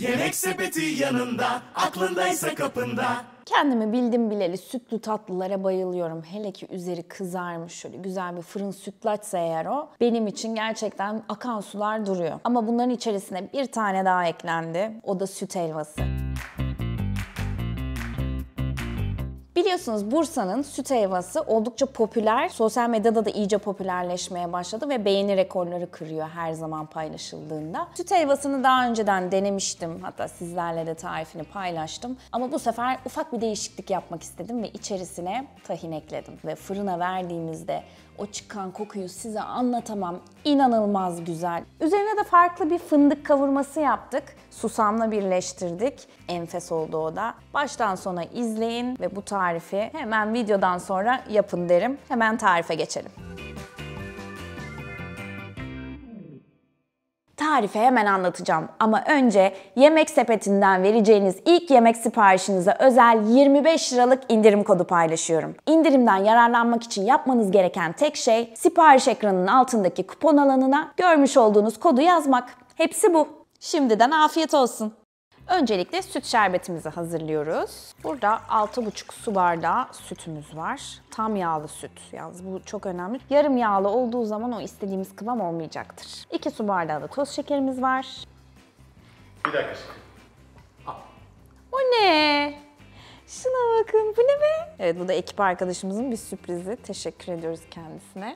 Yemek sepeti yanında, aklındaysa kapında. Kendimi bildim bileli sütlü tatlılara bayılıyorum. Hele ki üzeri kızarmış şöyle güzel bir fırın sütlaçsa eğer o. Benim için gerçekten akan sular duruyor. Ama bunların içerisine bir tane daha eklendi. O da süt helvası. Biliyorsunuz Bursa'nın süt helvası oldukça popüler. Sosyal medyada da iyice popülerleşmeye başladı ve beğeni rekorları kırıyor her zaman paylaşıldığında. Süt helvasını daha önceden denemiştim. Hatta sizlerle de tarifini paylaştım. Ama bu sefer ufak bir değişiklik yapmak istedim ve içerisine tahin ekledim. Ve fırına verdiğimizde o çıkan kokuyu size anlatamam. İnanılmaz güzel. Üzerine de farklı bir fındık kavurması yaptık. Susamla birleştirdik. Enfes oldu o da. Baştan sona izleyin ve bu tarifi hemen videodan sonra yapın derim. Hemen tarife geçelim. Tarifi hemen anlatacağım ama önce Yemek Sepeti'nden vereceğiniz ilk yemek siparişinize özel 25 liralık indirim kodu paylaşıyorum. İndirimden yararlanmak için yapmanız gereken tek şey sipariş ekranının altındaki kupon alanına görmüş olduğunuz kodu yazmak. Hepsi bu. Şimdiden afiyet olsun. Öncelikle süt şerbetimizi hazırlıyoruz. Burada 6,5 su bardağı sütümüz var. Tam yağlı süt. Yalnız bu çok önemli. Yarım yağlı olduğu zaman o istediğimiz kıvam olmayacaktır. 2 su bardağı da toz şekerimiz var. Bir dakika. O ne? Şuna bakın. Bu ne be? Evet, bu da ekip arkadaşımızın bir sürprizi. Teşekkür ediyoruz kendisine.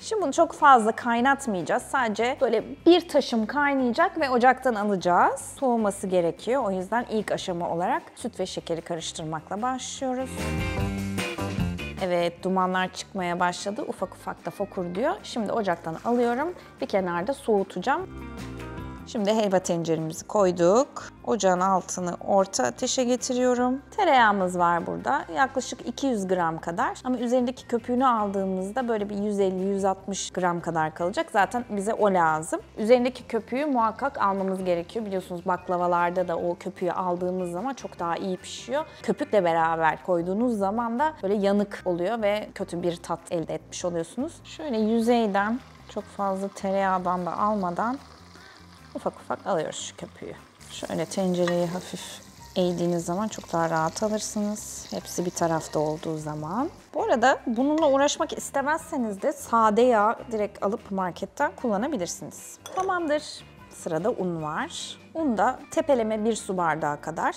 Şimdi bunu çok fazla kaynatmayacağız. Sadece böyle bir taşım kaynayacak ve ocaktan alacağız. Soğuması gerekiyor. O yüzden ilk aşama olarak süt ve şekeri karıştırmakla başlıyoruz. Evet, dumanlar çıkmaya başladı. Ufak ufak da fokurduyor. Şimdi ocaktan alıyorum. Bir kenarda soğutacağım. Şimdi helva tenceremizi koyduk. Ocağın altını orta ateşe getiriyorum. Tereyağımız var burada. Yaklaşık 200 gram kadar. Ama üzerindeki köpüğünü aldığımızda böyle bir 150-160 gram kadar kalacak. Zaten bize o lazım. Üzerindeki köpüğü muhakkak almamız gerekiyor. Biliyorsunuz baklavalarda da o köpüğü aldığımız zaman çok daha iyi pişiyor. Köpükle beraber koyduğunuz zaman da böyle yanık oluyor ve kötü bir tat elde etmiş oluyorsunuz. Şöyle yüzeyden çok fazla tereyağdan da almadan ufak ufak alıyoruz şu köpüğü. Şöyle tencereyi hafif eğdiğiniz zaman çok daha rahat alırsınız. Hepsi bir tarafta olduğu zaman. Bu arada bununla uğraşmak istemezseniz de sade yağ direkt alıp marketten kullanabilirsiniz. Tamamdır. Sırada un var. Un da tepeleme 1 su bardağı kadar.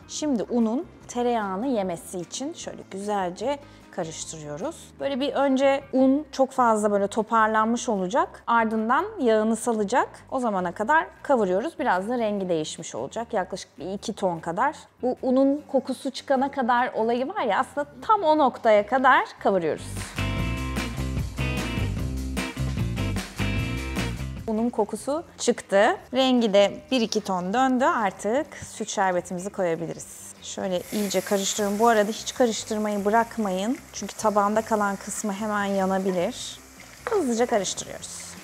Şimdi unun tereyağını yemesi için şöyle güzelce karıştırıyoruz. Böyle bir önce un çok fazla böyle toparlanmış olacak. Ardından yağını salacak. O zamana kadar kavuruyoruz. Biraz da rengi değişmiş olacak. Yaklaşık bir 2 ton kadar. Bu unun kokusu çıkana kadar olayı var ya, aslında tam o noktaya kadar kavuruyoruz. Unun kokusu çıktı. Rengi de 1-2 ton döndü. Artık süt şerbetimizi koyabiliriz. Şöyle iyice karıştırın. Bu arada hiç karıştırmayı bırakmayın. Çünkü tabağında kalan kısmı hemen yanabilir. Hızlıca karıştırıyoruz.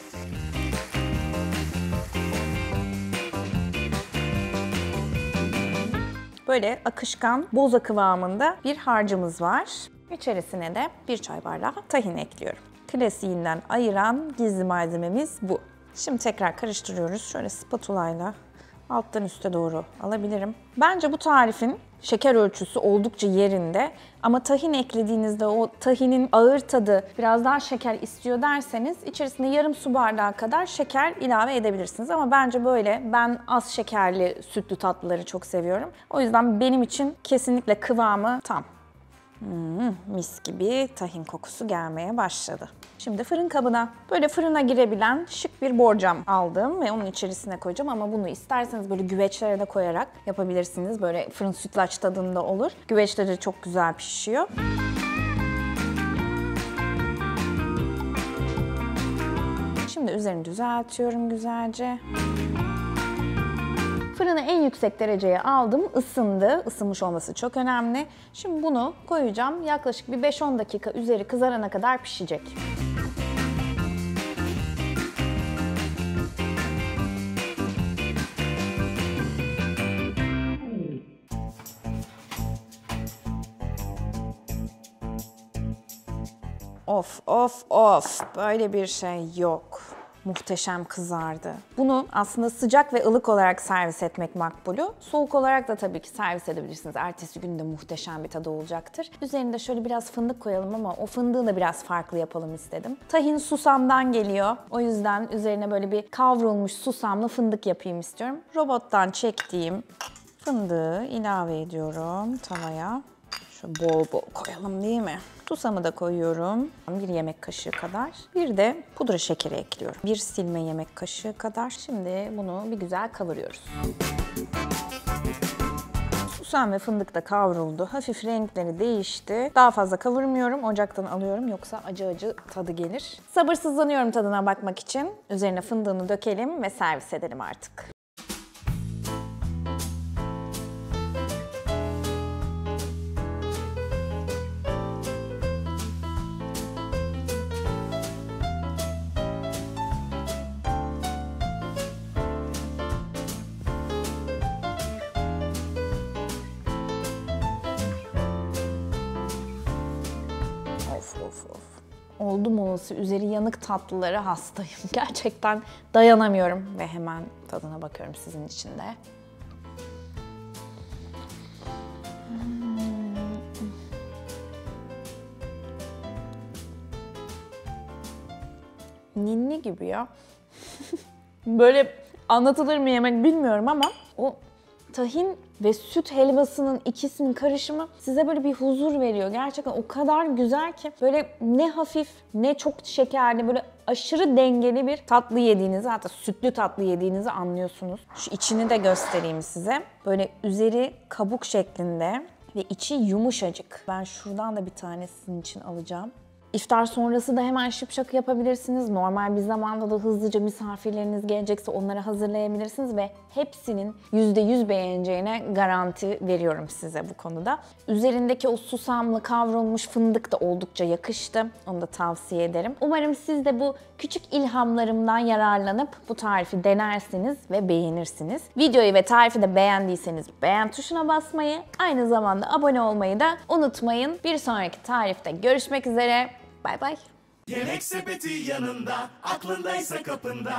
Böyle akışkan, boza kıvamında bir harcımız var. İçerisine de 1 çay bardağı tahin ekliyorum. Klasiğinden ayıran gizli malzememiz bu. Şimdi tekrar karıştırıyoruz. Şöyle spatulayla alttan üste doğru alabilirim. Bence bu tarifin şeker ölçüsü oldukça yerinde. Ama tahin eklediğinizde o tahinin ağır tadı biraz daha şeker istiyor derseniz içerisine yarım su bardağı kadar şeker ilave edebilirsiniz. Ama bence böyle, ben az şekerli sütlü tatlıları çok seviyorum. O yüzden benim için kesinlikle kıvamı tam. Mis gibi tahin kokusu gelmeye başladı. Şimdi fırın kabına, böyle fırına girebilen şık bir borcam aldım ve onun içerisine koyacağım ama bunu isterseniz böyle güveçlere de koyarak yapabilirsiniz. Böyle fırın sütlaç tadında olur. Güveçte de çok güzel pişiyor. Şimdi üzerini düzeltiyorum güzelce. Fırını en yüksek dereceye aldım, ısındı. Isınmış olması çok önemli. Şimdi bunu koyacağım. Yaklaşık bir 5-10 dakika üzeri kızarana kadar pişecek. Of of of, böyle bir şey yok. muhteşem kızardı. Bunu aslında sıcak ve ılık olarak servis etmek makbulü. Soğuk olarak da tabii ki servis edebilirsiniz. Ertesi gün de muhteşem bir tadı olacaktır. Üzerinde şöyle biraz fındık koyalım ama o fındığı da biraz farklı yapalım istedim. Tahin susamdan geliyor. O yüzden üzerine böyle bir kavrulmuş susamlı fındık yapayım istiyorum. Robottan çektiğim fındığı ilave ediyorum tavaya. Şöyle bol bol koyalım değil mi? Susamı da koyuyorum. 1 yemek kaşığı kadar. Bir de pudra şekeri ekliyorum. 1 silme yemek kaşığı kadar. Şimdi bunu bir güzel kavuruyoruz. Susam ve fındık da kavruldu. Hafif renkleri değişti. Daha fazla kavurmuyorum. Ocaktan alıyorum. Yoksa acı acı tadı gelir. Sabırsızlanıyorum tadına bakmak için. Üzerine fındığını dökelim ve servis edelim artık. Of. Oldum olası üzeri yanık tatlılara hastayım. Gerçekten dayanamıyorum ve hemen tadına bakıyorum sizin için de. Ninni gibi ya. Böyle anlatılır mı yemek bilmiyorum ama o tahin ve süt helvasının ikisinin karışımı size böyle bir huzur veriyor. Gerçekten o kadar güzel ki böyle ne hafif ne çok şekerli böyle aşırı dengeli bir tatlı yediğinizi, hatta sütlü tatlı yediğinizi anlıyorsunuz. Şu içini de göstereyim size. Böyle üzeri kabuk şeklinde ve içi yumuşacık. Ben şuradan da bir tane sizin için alacağım. İftar sonrası da hemen şıpşak yapabilirsiniz. Normal bir zamanda da hızlıca misafirleriniz gelecekse onları hazırlayabilirsiniz ve hepsinin %100 beğeneceğine garanti veriyorum size bu konuda. Üzerindeki o susamlı kavrulmuş fındık da oldukça yakıştı. Onu da tavsiye ederim. Umarım siz de bu küçük ilhamlarımdan yararlanıp bu tarifi denersiniz ve beğenirsiniz. Videoyu ve tarifi de beğendiyseniz beğen tuşuna basmayı, aynı zamanda abone olmayı da unutmayın. Bir sonraki tarifte görüşmek üzere. Bay bay. Yemek sepeti yanında, aklındaysa kapında.